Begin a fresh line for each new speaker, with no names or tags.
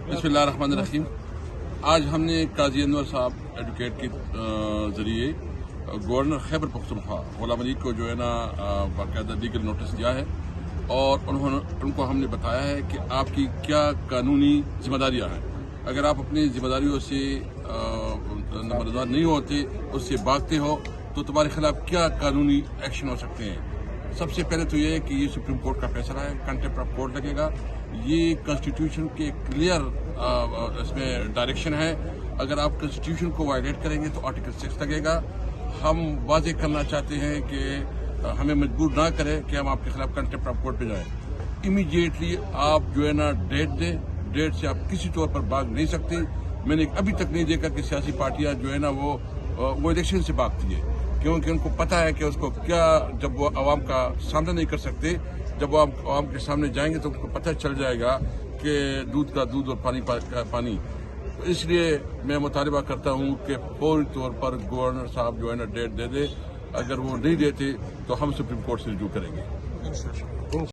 बिस्मिल्लाहिर्रहमानिर्रहीम। आज हमने काजी अनवर साहब एडवोकेट के ज़रिए गवर्नर खैबर पख्तूनख्वा गुलाम अली को जो है ना बाकायदा लीगल नोटिस दिया है और उनको हमने बताया है कि आपकी क्या कानूनी जिम्मेदारियां हैं। अगर आप अपनी जिम्मेदारियों से नंबरदार नहीं होते, उससे भागते हो, तो तुम्हारे खिलाफ क्या कानूनी एक्शन हो सकते हैं। सबसे पहले तो ये है कि ये सुप्रीम कोर्ट का फैसला है, कंटेम्प्ट ऑफ कोर्ट लगेगा। ये कॉन्स्टिट्यूशन के क्लियर इसमें डायरेक्शन है। अगर आप कॉन्स्टिट्यूशन को वायलेट करेंगे तो आर्टिकल 6 लगेगा। हम वाजे करना चाहते हैं कि हमें मजबूर ना करें कि हम आपके खिलाफ कंटेम्प्ट ऑफ कोर्ट पे जाएं। इमीडिएटली आप जो है ना डेट दें। डेट से आप किसी तौर पर भाग नहीं सकते। मैंने अभी तक नहीं देखा कि सियासी पार्टियां जो है ना वो इलेक्शन से भागती है, क्योंकि उनको पता है कि उसको क्या, जब वो आवाम का सामना नहीं कर सकते, जब वो आवाम के सामने जाएंगे तो उनको पता चल जाएगा कि दूध का दूध और पानी का पानी। तो इसलिए मैं मुतालबा करता हूं कि फौरी तौर पर गवर्नर साहब जो है ना डेट दे दे। अगर वो नहीं देते तो हम सुप्रीम कोर्ट से रुजू करेंगे।